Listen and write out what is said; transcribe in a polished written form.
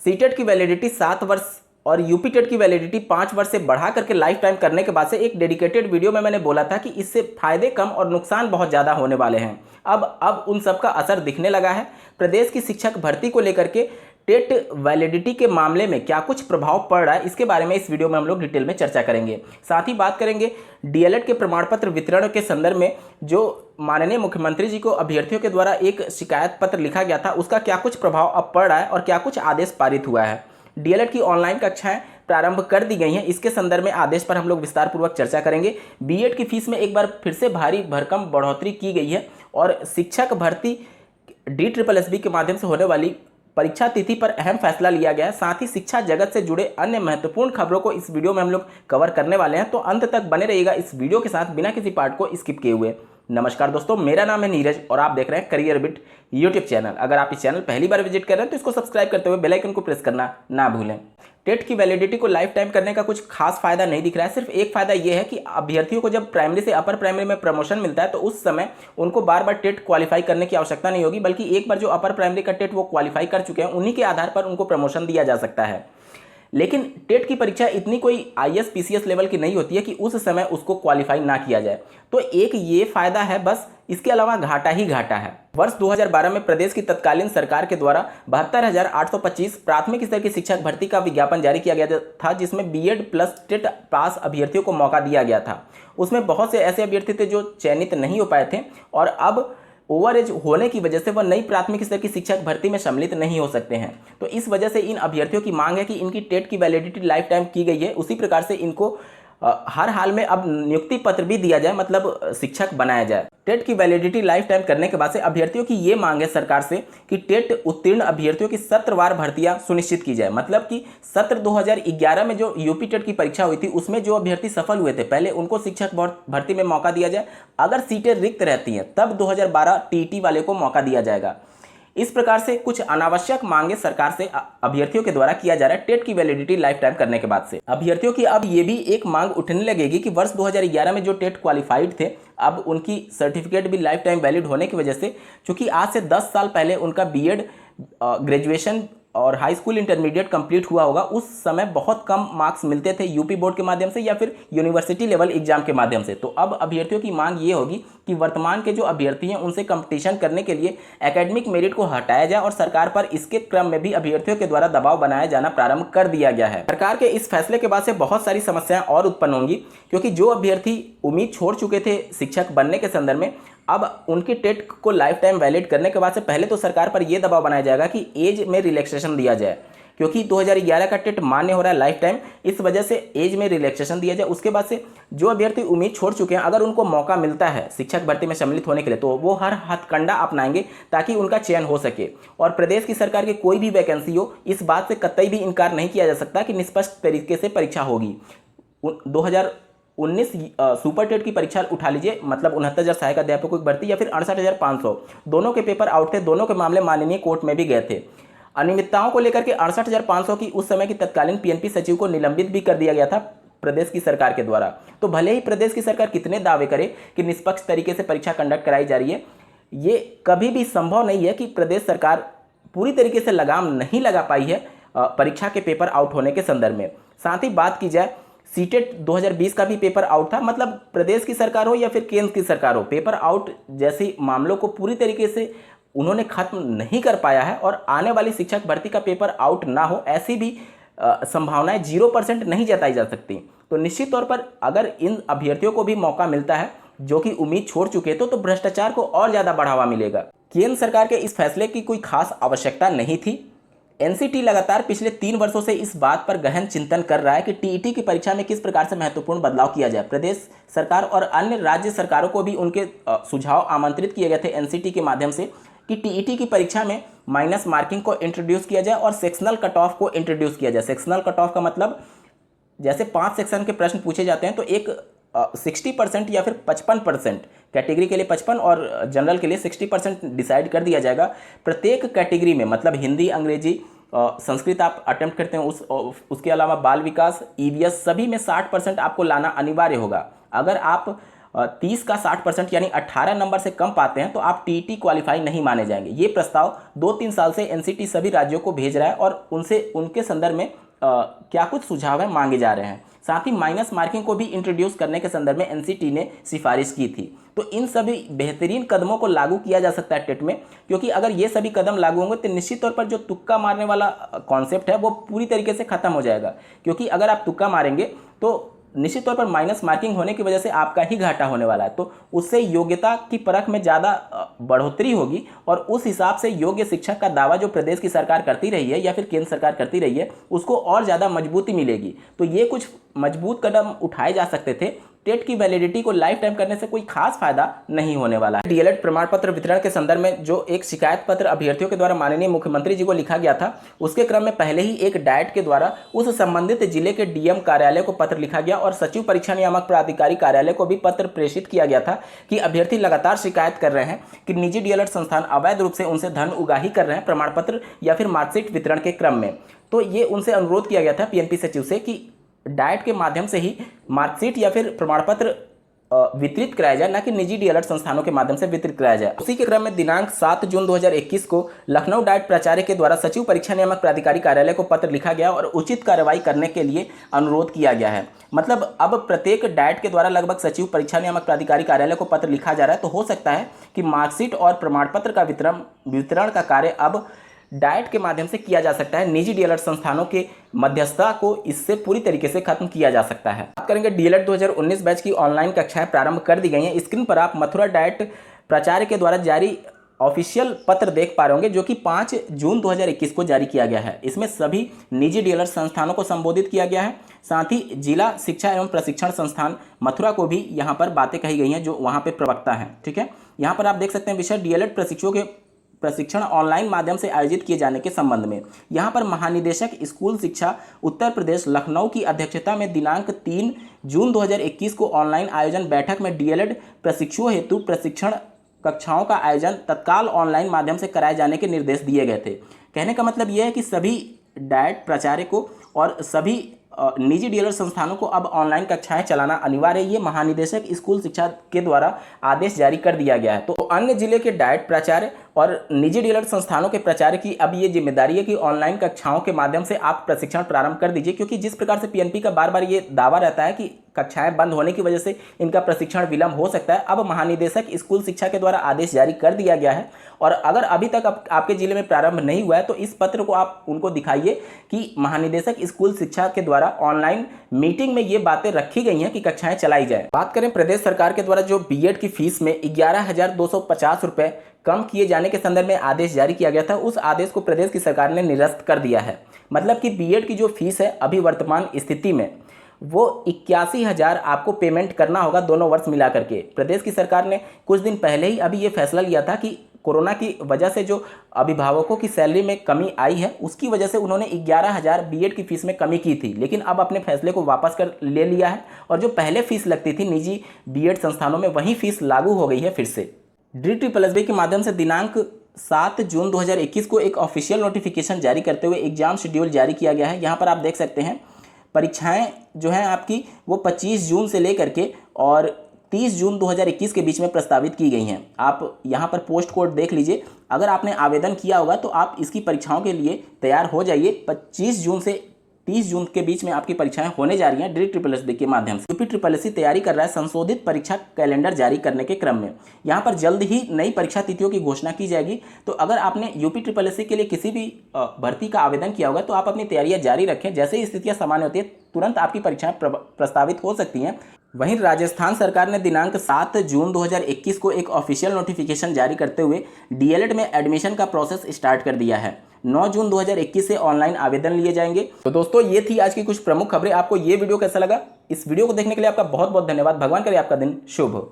CTET की validity 7 वर्ष और यूपी टेट की वैलिडिटी 5 वर्ष से बढ़ा करके लाइफ टाइम करने के बाद से एक डेडिकेटेड वीडियो में मैंने बोला था कि इससे फायदे कम और नुकसान बहुत ज़्यादा होने वाले हैं। अब उन सब का असर दिखने लगा है। प्रदेश की शिक्षक भर्ती को लेकर के टेट वैलिडिटी के मामले में क्या कुछ प्रभाव पड़ रहा है, इसके बारे में इस वीडियो में हम लोग डिटेल में चर्चा करेंगे। साथ ही बात करेंगे डीएलएड के प्रमाण पत्र वितरण के संदर्भ में जो माननीय मुख्यमंत्री जी को अभ्यर्थियों के द्वारा एक शिकायत पत्र लिखा गया था, उसका क्या कुछ प्रभाव अब पड़ रहा है और क्या कुछ आदेश पारित हुआ है। डीएलएड की ऑनलाइन कक्षाएं प्रारंभ कर दी गई हैं, इसके संदर्भ में आदेश पर हम लोग विस्तार पूर्वक चर्चा करेंगे। बीएड की फीस में एक बार फिर से भारी भरकम बढ़ोतरी की गई है और शिक्षक भर्ती DSSB के माध्यम से होने वाली परीक्षा तिथि पर अहम फैसला लिया गया है। साथ ही शिक्षा जगत से जुड़े अन्य महत्वपूर्ण खबरों को इस वीडियो में हम लोग कवर करने वाले हैं, तो अंत तक बने रहिएगा इस वीडियो के साथ बिना किसी पार्ट को स्किप किए हुए। नमस्कार दोस्तों, मेरा नाम है नीरज और आप देख रहे हैं करियर बिट यूट्यूब चैनल। अगर आप इस चैनल पहली बार विजिट कर रहे हैं तो इसको सब्सक्राइब करते हुए बेल आइकन को प्रेस करना ना भूलें। टेट की वैलिडिटी को लाइफ टाइम करने का कुछ खास फायदा नहीं दिख रहा है। सिर्फ एक फायदा यह है कि अभ्यर्थियों को जब प्राइमरी से अपर प्राइमरी में प्रमोशन मिलता है तो उस समय उनको बार बार टेट क्वालिफाई करने की आवश्यकता नहीं होगी, बल्कि एक बार जो अपर प्राइमरी का टेट वो क्वालिफाई कर चुके हैं उन्हीं के आधार पर उनको प्रमोशन दिया जा सकता है। लेकिन टेट की परीक्षा इतनी कोई IAS PCS लेवल की नहीं होती है कि उस समय उसको क्वालिफाई ना किया जाए, तो एक ये फायदा है बस, इसके अलावा घाटा ही घाटा है। वर्ष 2012 में प्रदेश की तत्कालीन सरकार के द्वारा 72,825 प्राथमिक स्तर की शिक्षक भर्ती का विज्ञापन जारी किया गया था, जिसमें बीएड प्लस टेट पास अभ्यर्थियों को मौका दिया गया था। उसमें बहुत से ऐसे अभ्यर्थी थे जो चयनित नहीं हो पाए थे और अब ओवर एज होने की वजह से वह नई प्राथमिक स्तर की शिक्षक भर्ती में सम्मिलित नहीं हो सकते हैं। तो इस वजह से इन अभ्यर्थियों की मांग है कि इनकी टेट की वैलिडिटी लाइफ टाइम की गई है, उसी प्रकार से इनको हर हाल में अब नियुक्ति पत्र भी दिया जाए, मतलब शिक्षक बनाया जाए। टेट की वैलिडिटी लाइफ टाइम करने के बाद से अभ्यर्थियों की ये मांग है सरकार से कि टेट उत्तीर्ण अभ्यर्थियों की सत्रवार भर्तियां सुनिश्चित की जाए। मतलब कि सत्र 2011 में जो यूपी टेट की परीक्षा हुई थी उसमें जो अभ्यर्थी सफल हुए थे पहले उनको शिक्षक भर्ती में मौका दिया जाए। अगर सीटें रिक्त रहती हैं तब 2012 टीईटी वाले को मौका दिया जाएगा। इस प्रकार से कुछ अनावश्यक मांगे सरकार से अभ्यर्थियों के द्वारा किया जा रहा है टेट की वैलिडिटी लाइफ टाइम करने के बाद से। अभ्यर्थियों की अब ये भी एक मांग उठने लगेगी कि वर्ष 2011 में जो टेट क्वालिफाइड थे अब उनकी सर्टिफिकेट भी लाइफ टाइम वैलिड होने की वजह से, चूंकि आज से 10 साल पहले उनका बीएड ग्रेजुएशन और हाई स्कूल इंटरमीडिएट कंप्लीट हुआ होगा, उस समय बहुत कम मार्क्स मिलते थे यूपी बोर्ड के माध्यम से या फिर यूनिवर्सिटी लेवल एग्जाम के माध्यम से। तो अब अभ्यर्थियों की मांग ये होगी कि वर्तमान के जो अभ्यर्थी हैं उनसे कंपटीशन करने के लिए एकेडमिक मेरिट को हटाया जाए और सरकार पर इसके क्रम में भी अभ्यर्थियों के द्वारा दबाव बनाया जाना प्रारंभ कर दिया गया है। सरकार के इस फैसले के बाद से बहुत सारी समस्याएं और उत्पन्न होंगी, क्योंकि जो अभ्यर्थी उम्मीद छोड़ चुके थे शिक्षक बनने के संदर्भ में, अब उनकी टेट को लाइफ टाइम वैलिड करने के बाद से पहले तो सरकार पर यह दबाव बनाया जाएगा कि एज में रिलैक्सेशन दिया जाए, क्योंकि 2011 का टेट मान्य हो रहा है लाइफ टाइम, इस वजह से एज में रिलैक्सेशन दिया जाए। उसके बाद से जो अभ्यर्थी उम्मीद छोड़ चुके हैं अगर उनको मौका मिलता है शिक्षक भर्ती में सम्मिलित होने के लिए तो वो हर हथकंडा अपनाएंगे ताकि उनका चयन हो सके। और प्रदेश की सरकार की कोई भी वैकेंसी हो, इस बात से कतई भी इनकार नहीं किया जा सकता कि निष्पक्ष तरीके से परीक्षा होगी। 2019 सुपर टेट की परीक्षा उठा लीजिए, मतलब 69,000 सहायक अध्यापकों की भर्ती या फिर 68,500, दोनों के पेपर आउट थे, दोनों के मामले माननीय कोर्ट में भी गए थे। अनियमितताओं को लेकर के 68,500 की उस समय की तत्कालीन पीएनपी सचिव को निलंबित भी कर दिया गया था प्रदेश की सरकार के द्वारा। तो भले ही प्रदेश की सरकार कितने दावे करे कि निष्पक्ष तरीके से परीक्षा कंडक्ट कराई जा रही है, ये कभी भी संभव नहीं है कि प्रदेश सरकार पूरी तरीके से लगाम नहीं लगा पाई है परीक्षा के पेपर आउट होने के संदर्भ में। साथ ही बात की जाए सीटेट 2020 का भी पेपर आउट था, मतलब प्रदेश की सरकार हो या फिर केंद्र की सरकार हो, पेपर आउट जैसे मामलों को पूरी तरीके से उन्होंने खत्म नहीं कर पाया है और आने वाली शिक्षक भर्ती का पेपर आउट ना हो ऐसी भी संभावनाएं 0% नहीं जताई जा सकती। तो निश्चित तौर पर अगर इन अभ्यर्थियों को भी मौका मिलता है जो कि उम्मीद छोड़ चुके तो भ्रष्टाचार को और ज़्यादा बढ़ावा मिलेगा। केंद्र सरकार के इस फैसले की कोई खास आवश्यकता नहीं थी। एनसीटी लगातार पिछले 3 वर्षों से इस बात पर गहन चिंतन कर रहा है कि टीईटी की परीक्षा में किस प्रकार से महत्वपूर्ण बदलाव किया जाए। प्रदेश सरकार और अन्य राज्य सरकारों को भी उनके सुझाव आमंत्रित किए गए थे एनसीटी के माध्यम से कि टीईटी की परीक्षा में माइनस मार्किंग को इंट्रोड्यूस किया जाए और सेक्शनल कट ऑफ को इंट्रोड्यूस किया जाए। सेक्शनल कट ऑफ का मतलब जैसे 5 सेक्शन के प्रश्न पूछे जाते हैं तो एक 60% या फिर 55%, कैटेगरी के लिए 55 और जनरल के लिए 60% डिसाइड कर दिया जाएगा। प्रत्येक कैटेगरी में, मतलब हिंदी, अंग्रेजी, संस्कृत आप अटेम्प्ट करते हैं उसके अलावा बाल विकास, ईवीएस, सभी में 60% आपको लाना अनिवार्य होगा। अगर आप 30 का 60% यानी 18 नंबर से कम पाते हैं तो आप टीईटी क्वालिफाई नहीं माने जाएंगे। ये प्रस्ताव 2-3 साल से एनसीटी सभी राज्यों को भेज रहा है और उनसे उनके संदर्भ में क्या कुछ सुझाव है मांगे जा रहे हैं। साथ ही माइनस मार्किंग को भी इंट्रोड्यूस करने के संदर्भ में एनसीटी ने सिफारिश की थी। तो इन सभी बेहतरीन कदमों को लागू किया जा सकता है टेट में, क्योंकि अगर ये सभी कदम लागू होंगे तो निश्चित तौर पर जो तुक्का मारने वाला कॉन्सेप्ट है वो पूरी तरीके से खत्म हो जाएगा। क्योंकि अगर आप तुक्का मारेंगे तो निश्चित तौर पर माइनस मार्किंग होने की वजह से आपका ही घाटा होने वाला है। तो उससे योग्यता की परख में ज़्यादा बढ़ोतरी होगी और उस हिसाब से योग्य शिक्षक का दावा जो प्रदेश की सरकार करती रही है या फिर केंद्र सरकार करती रही है उसको और ज़्यादा मजबूती मिलेगी। तो ये कुछ मजबूत कदम उठाए जा सकते थे। टेट की वैलिडिटी को लाइफ टाइम करने से कोई खास फायदा नहीं होने वाला है। डीएलएड प्रमाण पत्र वितरण के संदर्भ में जो एक शिकायत पत्र अभ्यर्थियों के द्वारा माननीय मुख्यमंत्री जी को लिखा गया था, उसके क्रम में पहले ही एक डाइट के द्वारा उस संबंधित जिले के डीएम कार्यालय को पत्र लिखा गया और सचिव परीक्षा नियामक प्राधिकारी कार्यालय को भी पत्र प्रेषित किया गया था कि अभ्यर्थी लगातार शिकायत कर रहे हैं कि निजी डीएलएड संस्थान अवैध रूप से उनसे धन उगाही कर रहे हैं प्रमाण पत्र या फिर मार्कशीट वितरण के क्रम में। तो ये उनसे अनुरोध किया गया था पीएनपी सचिव से कि डाइट के माध्यम से ही मार्कशीट या फिर प्रमाण पत्र वितरित कराया जाए, ना कि निजी डीएलएड संस्थानों के माध्यम से वितरित कराया जाए। उसी के क्रम में दिनांक 7 जून 2021 को लखनऊ डाइट प्राचार्य के द्वारा सचिव परीक्षा नियामक प्राधिकारी कार्यालय को पत्र लिखा गया और उचित कार्रवाई करने के लिए अनुरोध किया गया है। मतलब अब प्रत्येक डाइट के द्वारा लगभग सचिव परीक्षा नियामक प्राधिकारी कार्यालय को पत्र लिखा जा रहा है। तो हो सकता है कि मार्कशीट और प्रमाण पत्र का वितरण का कार्य अब डाइट के माध्यम से किया जा सकता है। निजी डीएलएड संस्थानों के मध्यस्थता को इससे पूरी तरीके से खत्म किया जा सकता है। बात करेंगे डीएलएड 2019 बैच की ऑनलाइन कक्षाएं प्रारंभ कर दी गई हैं। स्क्रीन पर आप मथुरा डाइट प्राचार्य के द्वारा जारी ऑफिशियल पत्र देख पा रहे होंगे जो कि 5 जून 2021 को जारी किया गया है। इसमें सभी निजी डीएलएड संस्थानों को संबोधित किया गया है। साथ ही जिला शिक्षा एवं प्रशिक्षण संस्थान मथुरा को भी यहाँ पर बातें कही गई हैं जो वहाँ पे प्रवक्ता हैं। ठीक है, यहाँ पर आप देख सकते हैं विषय डीएलएड प्रशिक्षुओं के प्रशिक्षण ऑनलाइन माध्यम से आयोजित किए जाने के संबंध में। यहाँ पर महानिदेशक स्कूल शिक्षा उत्तर प्रदेश लखनऊ की अध्यक्षता में दिनांक 3 जून 2021 को ऑनलाइन आयोजन बैठक में डीएलएड प्रशिक्षुओं हेतु प्रशिक्षण कक्षाओं का आयोजन तत्काल ऑनलाइन माध्यम से कराए जाने के निर्देश दिए गए थे। कहने का मतलब यह है कि सभी डाइट प्राचार्य को और सभी निजी डीएलएड संस्थानों को अब ऑनलाइन कक्षाएं चलाना अनिवार्य है। ये महानिदेशक स्कूल शिक्षा के द्वारा आदेश जारी कर दिया गया है। तो अन्य जिले के डाइट प्राचार्य और निजी डीएलएड संस्थानों के प्राचार्य की अब ये जिम्मेदारी है कि ऑनलाइन कक्षाओं के माध्यम से आप प्रशिक्षण प्रारंभ कर दीजिए, क्योंकि जिस प्रकार से पीएनपी का बार बार ये दावा रहता है कि कक्षाएं बंद होने की वजह से इनका प्रशिक्षण विलंब हो सकता है। अब महानिदेशक स्कूल शिक्षा के द्वारा आदेश जारी कर दिया गया है और अगर अभी तक आपके जिले में प्रारंभ नहीं हुआ है तो इस पत्र को आप उनको दिखाइए कि महानिदेशक स्कूल शिक्षा के द्वारा ऑनलाइन मीटिंग में ये बातें रखी गई हैं कि कक्षाएं चलाई जाए। बात करें प्रदेश सरकार के द्वारा जो बीएड की फीस में 11,250 रुपये कम किए जाने के संदर्भ में आदेश जारी किया गया था, उस आदेश को प्रदेश की सरकार ने निरस्त कर दिया है। मतलब कि बीएड की जो फीस है अभी वर्तमान स्थिति में वो 81,000 आपको पेमेंट करना होगा दोनों वर्ष मिला करके। प्रदेश की सरकार ने कुछ दिन पहले ही अभी ये फैसला लिया था कि कोरोना की वजह से जो अभिभावकों की सैलरी में कमी आई है उसकी वजह से उन्होंने 11,000 बीएड की फीस में कमी की थी, लेकिन अब अपने फैसले को वापस कर ले लिया है और जो पहले फीस लगती थी निजी बीएड संस्थानों में वही फीस लागू हो गई है फिर से। DSSB के माध्यम से दिनांक 7 जून 2021 को एक ऑफिशियल नोटिफिकेशन जारी करते हुए एग्जाम शेड्यूल जारी किया गया है। यहाँ पर आप देख सकते हैं परीक्षाएं जो हैं आपकी वो 25 जून से लेकर के और 30 जून 2021 के बीच में प्रस्तावित की गई हैं। आप यहाँ पर पोस्ट कोड देख लीजिए। अगर आपने आवेदन किया होगा तो आप इसकी परीक्षाओं के लिए तैयार हो जाइए। 25 जून से 30 जून के बीच में आपकी परीक्षाएं होने जा रही हैं DSSB के माध्यम से। यूपी तैयारी कर रहा है संशोधित परीक्षा कैलेंडर जारी करने के क्रम में। यहाँ पर जल्द ही नई परीक्षा तिथियों की घोषणा की जाएगी। तो अगर आपने UPSSB के लिए किसी भी भर्ती का आवेदन किया होगा तो आप अपनी तैयारियां जारी रखें। जैसे ही स्थितियां सामान्य होती है तुरंत आपकी परीक्षाएं प्रस्तावित हो सकती हैं। वहीं राजस्थान सरकार ने दिनांक 7 जून 2021 को एक ऑफिशियल नोटिफिकेशन जारी करते हुए डीएलएड में एडमिशन का प्रोसेस स्टार्ट कर दिया है। 9 जून 2021 से ऑनलाइन आवेदन लिए जाएंगे। तो दोस्तों ये थी आज की कुछ प्रमुख खबरें। आपको ये वीडियो कैसा लगा? इस वीडियो को देखने के लिए आपका बहुत बहुत धन्यवाद। भगवान करे आपका दिन शुभ हो।